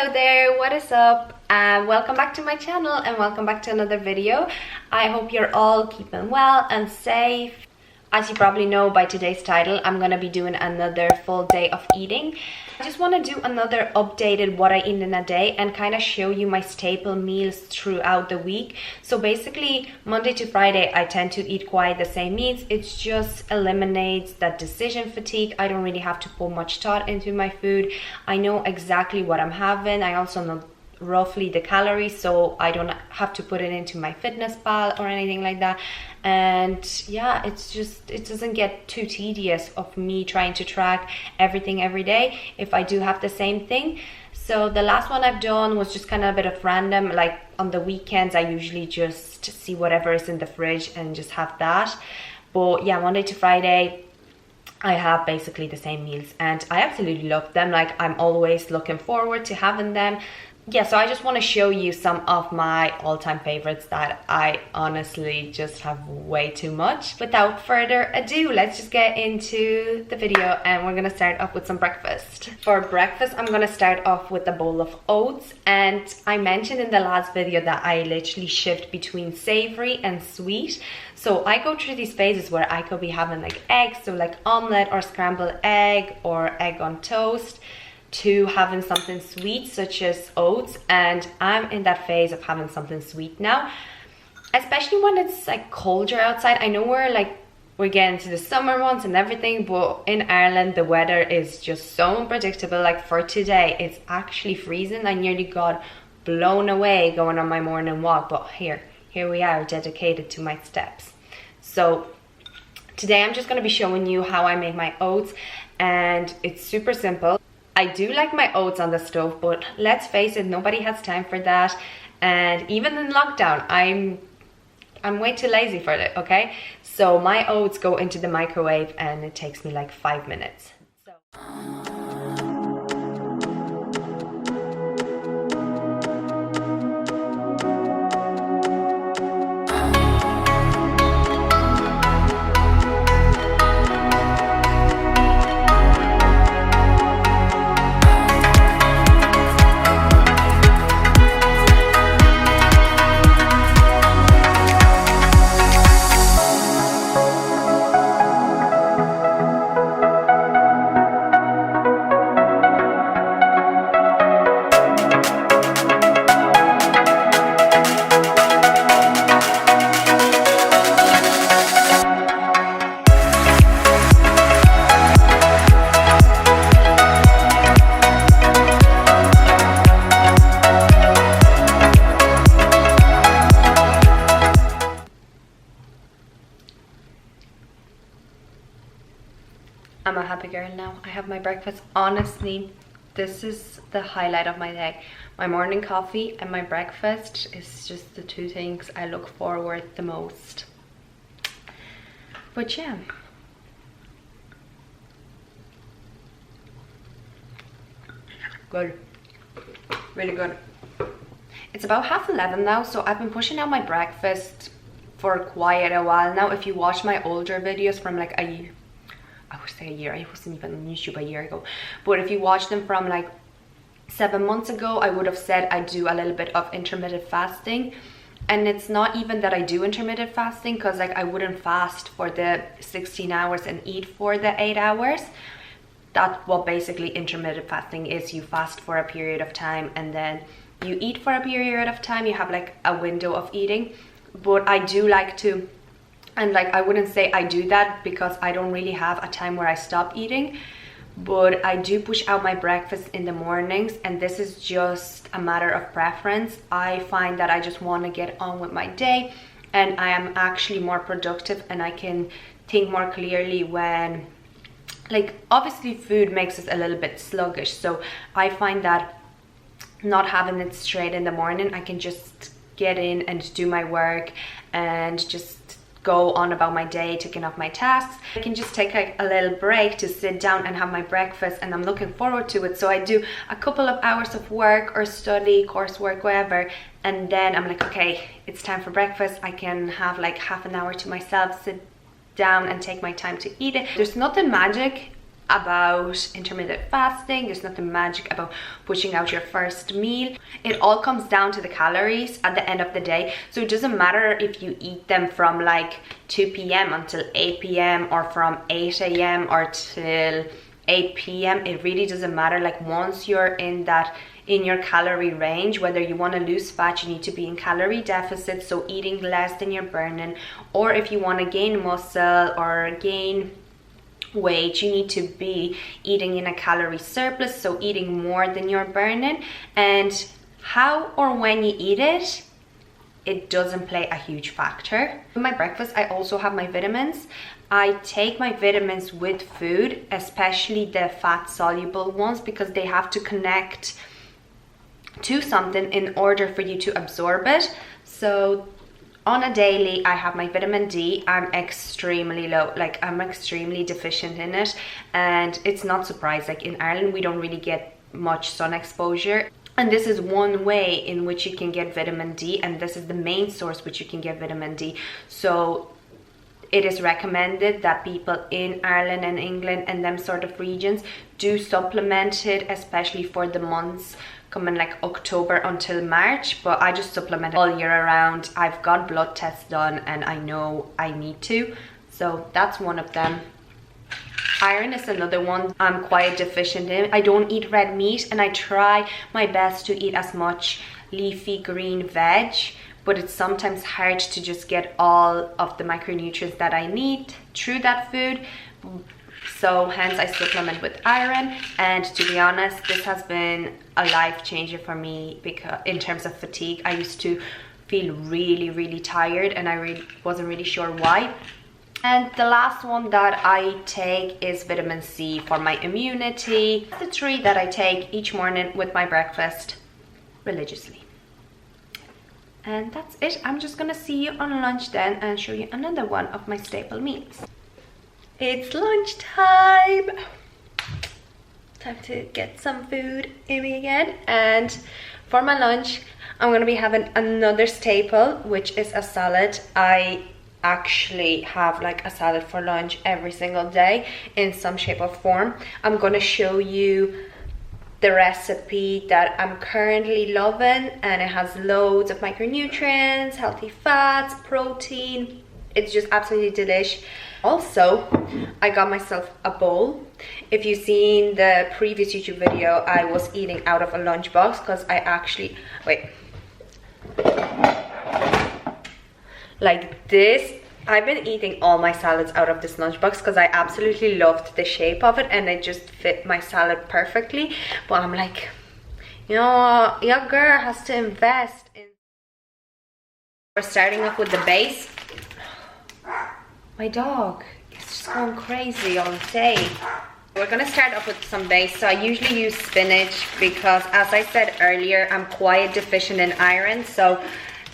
Hello there, what is up? Welcome back to my channel and welcome back to another video. I hope you're all keeping well and safe. As you probably know by today's title, I'm gonna be doing another full day of eating. I just want to do another updated what I eat in a day and kind of show you my staple meals throughout the week. So basically Monday to Friday I tend to eat quite the same meals. It just eliminates that decision fatigue. I don't really have to put much thought into my food. I know exactly what I'm having. I also know roughly the calories, so I don't have to put it into my fitness pal or anything like that. And yeah, it's just, it doesn't get too tedious of me trying to track everything every day if I do have the same thing. So the last one I've done was just kind of a bit of random, like on the weekends I usually just see whatever is in the fridge and just have that. But yeah, Monday to Friday I have basically the same meals and I absolutely love them. Like, I'm always looking forward to having them. Yeah, so I just want to show you some of my all-time favorites that I honestly just have way too much. Without further ado, let's just get into the video and we're gonna start off with some breakfast. For breakfast, I'm gonna start off with a bowl of oats, and I mentioned in the last video that I literally shift between savory and sweet. So I go through these phases where I could be having like eggs, so like omelette or scrambled egg or egg on toast, to having something sweet such as oats, and I'm in that phase of having something sweet now, especially when it's like colder outside. I know we're getting to the summer months and everything, but in Ireland the weather is just so unpredictable. Like for today it's actually freezing. I nearly got blown away going on my morning walk, but here we are, dedicated to my steps. So today I'm just going to be showing you how I make my oats, and it's super simple. I do like my oats on the stove, but let's face it, nobody has time for that. And even in lockdown, I'm way too lazy for it, okay? So my oats go into the microwave and it takes me like 5 minutes. I'm a happy girl now. I have my breakfast. Honestly, this is the highlight of my day. My morning coffee and my breakfast is just the two things I look forward the most. But yeah. Good. Really good. It's about 11:30 now, so I've been pushing out my breakfast for quite a while now. If you watch my older videos from like I would say a year, I wasn't even on YouTube a year ago, but if you watch them from like 7 months ago, I would have said I do a little bit of intermittent fasting. And it's not even that I do intermittent fasting, because like I wouldn't fast for the 16 hours and eat for the 8 hours. That's what basically intermittent fasting is. You fast for a period of time and then you eat for a period of time. You have like a window of eating. But I do like to, and like I wouldn't say I do that because I don't really have a time where I stop eating, but I do push out my breakfast in the mornings, and this is just a matter of preference. I find that I just want to get on with my day and I am actually more productive and I can think more clearly when, like, obviously food makes us a little bit sluggish, so I find that not having it straight in the morning, I can just get in and do my work and just go on about my day, taking off my tasks. I can just take like a little break to sit down and have my breakfast, and I'm looking forward to it. So I do a couple of hours of work or study, coursework, whatever, and then I'm like, okay, it's time for breakfast. I can have like half an hour to myself, sit down and take my time to eat it. There's nothing magic about intermittent fasting. There's nothing magic about pushing out your first meal. It all comes down to the calories at the end of the day. So it doesn't matter if you eat them from like 2 p.m. until 8 p.m. or from 8 a.m. or till 8 p.m. It really doesn't matter. Like once you're in your calorie range, whether you want to lose fat, you need to be in calorie deficit, so eating less than you're burning, or if you want to gain muscle or gain weight, you need to be eating in a calorie surplus, so eating more than you're burning. And how or when you eat it, it doesn't play a huge factor. In my breakfast, I also have my vitamins. I take my vitamins with food, especially the fat soluble ones, because they have to connect to something in order for you to absorb it. So on a daily, I have my vitamin D. I'm extremely low, like I'm extremely deficient in it, and it's not surprising. Like in Ireland, we don't really get much sun exposure, and this is one way in which you can get vitamin D, and this is the main source which you can get vitamin D. So it is recommended that people in Ireland and England and them sort of regions do supplement it, especially for the months coming like October until March. But I just supplement it all year around. I've got blood tests done and I know I need to, so that's one of them. Iron is another one I'm quite deficient in. I don't eat red meat, and I try my best to eat as much leafy green veg, but it's sometimes hard to just get all of the micronutrients that I need through that food. So hence I supplement with iron, and to be honest, this has been a life changer for me, because in terms of fatigue, I used to feel really tired and I wasn't really sure why. And the last one that I take is vitamin C for my immunity. The 3 that I take each morning with my breakfast religiously. And that's it. I'm just gonna see you on lunch then and show you another one of my staple meals. It's lunchtime. Time to get some food in me again. And for my lunch, I'm gonna be having another staple, which is a salad. I actually have like a salad for lunch every single day in some shape or form. I'm gonna show you the recipe that I'm currently loving, and it has loads of micronutrients, healthy fats, protein. It's just absolutely delish. Also, I got myself a bowl. If you've seen the previous YouTube video, I was eating out of a lunchbox because I actually, wait, like this. I've been eating all my salads out of this lunchbox because I absolutely loved the shape of it and it just fit my salad perfectly. But I'm like, you know, your girl has to invest in. We're starting off with the base. My dog is just going crazy all day. We're gonna start off with some base. So I usually use spinach because, as I said earlier, I'm quite deficient in iron. So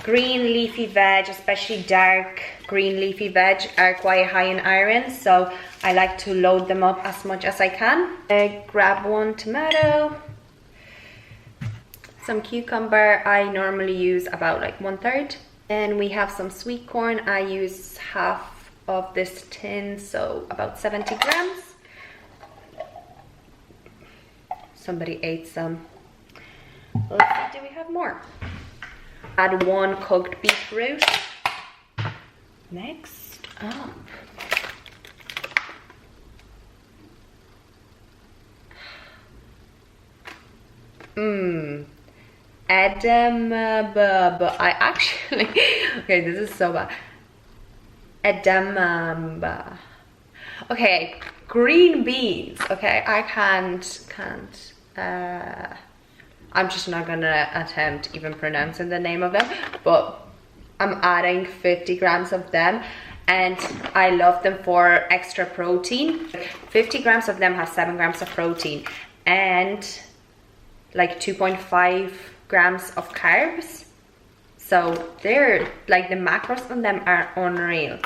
green leafy veg, especially dark green leafy veg, are quite high in iron, so I like to load them up as much as I can. I grab one tomato, some cucumber. I normally use about like 1/3. And we have some sweet corn. I use half of this tin, so about 70 grams. Somebody ate some. Let's see, do we have more? Add 1 cooked beetroot. Next up, edamame. I actually, okay, this is so bad. Edamame. Okay, green beans. Okay, I can't. I'm just not gonna attempt even pronouncing the name of them, but I'm adding 50 grams of them, and I love them for extra protein. 50 grams of them have 7 grams of protein and like 2.5 grams of carbs. So they're like, the macros on them are unreal.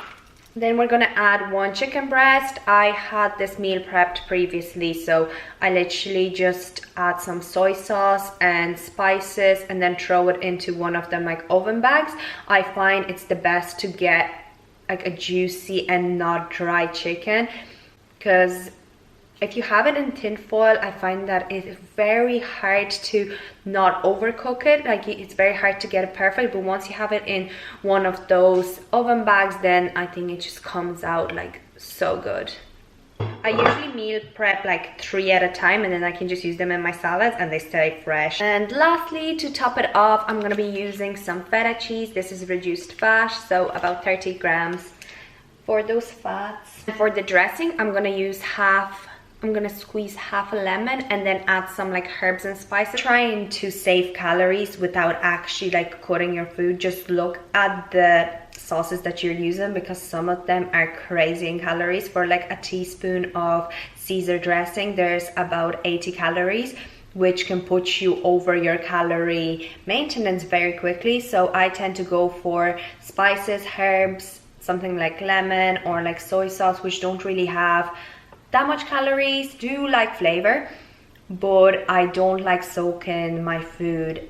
Then we're gonna add 1 chicken breast. I had this meal prepped previously, so I literally just add some soy sauce and spices and then throw it into one of them like oven bags. I find it's the best to get like a juicy and not dry chicken, because If you have it in tin foil, I find that it's very hard to not overcook it. Like, it's very hard to get it perfect, but once you have it in one of those oven bags, then I think it just comes out like so good. I usually meal prep like 3 at a time, and then I can just use them in my salads and they stay fresh. And lastly, to top it off, I'm gonna be using some feta cheese. This is reduced fat, so about 30 grams for those fats. For the dressing, I'm gonna squeeze half a lemon and then add some like herbs and spices. Trying to save calories without actually like cutting your food. Just look at the sauces that you're using, because some of them are crazy in calories. For like a teaspoon of Caesar dressing, there's about 80 calories, which can put you over your calorie maintenance very quickly. So I tend to go for spices, herbs, something like lemon or like soy sauce, which don't really have that much calories. Do like flavor, but I don't like soaking my food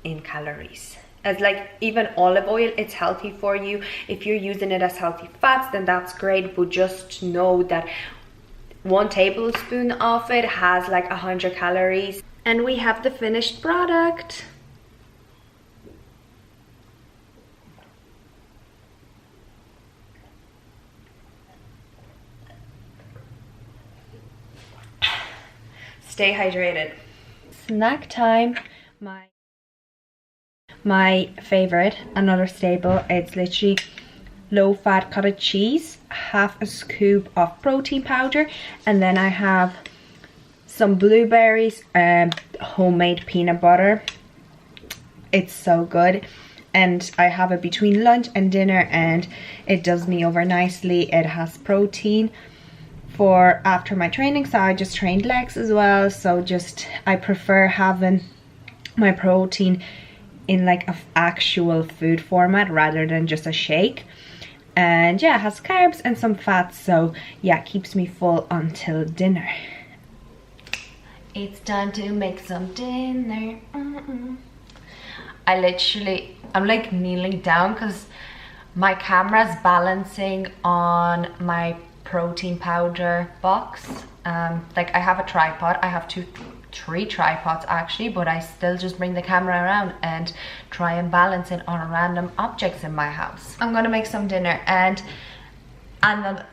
in calories. As like even olive oil, it's healthy for you. If you're using it as healthy fats, then that's great, but just know that 1 tablespoon of it has like 100 calories. And we have the finished product. Stay hydrated. Snack time. My favorite, another staple, it's literally low-fat cottage cheese, half a scoop of protein powder, and then I have some blueberries and homemade peanut butter. It's so good, and I have it between lunch and dinner, and it does me over nicely. It has protein for after my training, so I just trained legs as well, so I prefer having my protein in like an actual food format rather than just a shake. And yeah, it has carbs and some fats, so yeah, it keeps me full until dinner. It's time to make some dinner. I'm like kneeling down because my camera's balancing on my protein powder box. Like, I have a tripod. I have 3 tripods actually, but I still just bring the camera around and try and balance it on random objects in my house. I'm gonna make some dinner, and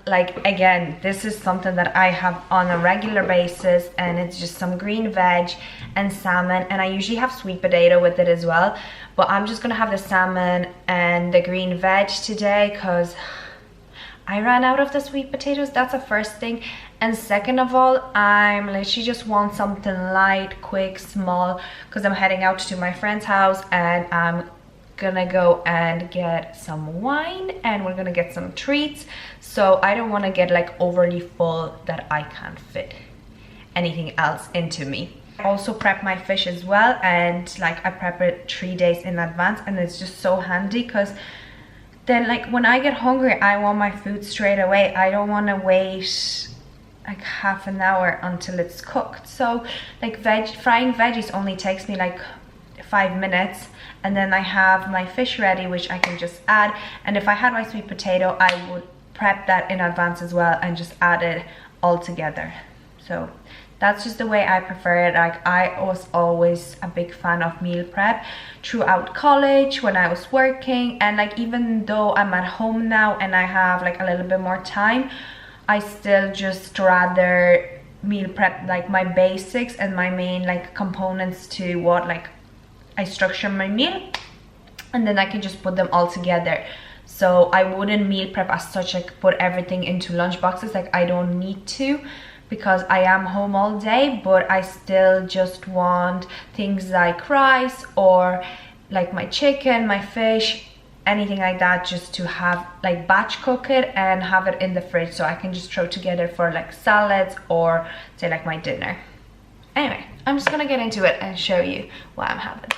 like, again, this is something that I have on a regular basis, and it's just some green veg and salmon, and I usually have sweet potato with it as well, but I'm just gonna have the salmon and the green veg today because I ran out of the sweet potatoes. That's the first thing. And second of all, I'm literally just want something light, quick, small, because I'm heading out to my friend's house, and I'm gonna go and get some wine, and we're gonna get some treats. So I don't want to get like overly full that I can't fit anything else into me. I also prep my fish as well, and like I prep it 3 days in advance, and it's just so handy because then like when I get hungry, I want my food straight away. I don't want to wait like half an hour until it's cooked. So like frying veggies only takes me like 5 minutes, and then I have my fish ready, which I can just add. And if I had my sweet potato, I would prep that in advance as well and just add it all together. So that's just the way I prefer it. Like, I was always a big fan of meal prep throughout college when I was working, and like even though I'm at home now and I have like a little bit more time, I still just rather meal prep like my basics and my main like components to what like I structure my meal, and then I can just put them all together. So I wouldn't meal prep as such, like put everything into lunch boxes. Like, I don't need to, because I am home all day, but I still just want things like rice or like my chicken, my fish, anything like that, just to have like batch cook it and have it in the fridge, so I can just throw together for like salads or say like my dinner. Anyway, I'm just gonna get into it and show you what I'm having.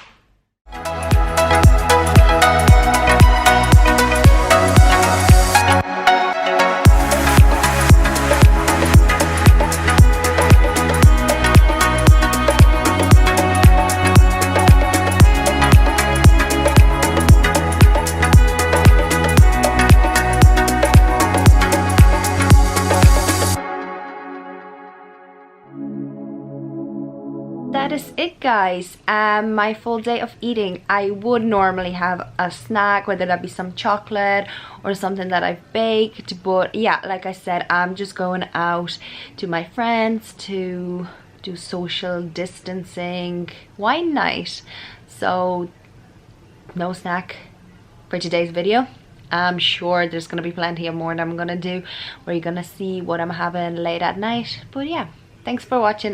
it, guys. My full day of eating. I would normally have a snack, whether that be some chocolate or something that I've baked, but yeah, like I said, I'm just going out to my friends to do social distancing wine night, so no snack for today's video. I'm sure there's gonna be plenty of more that I'm gonna do where you're gonna see what I'm having late at night. But yeah, thanks for watching.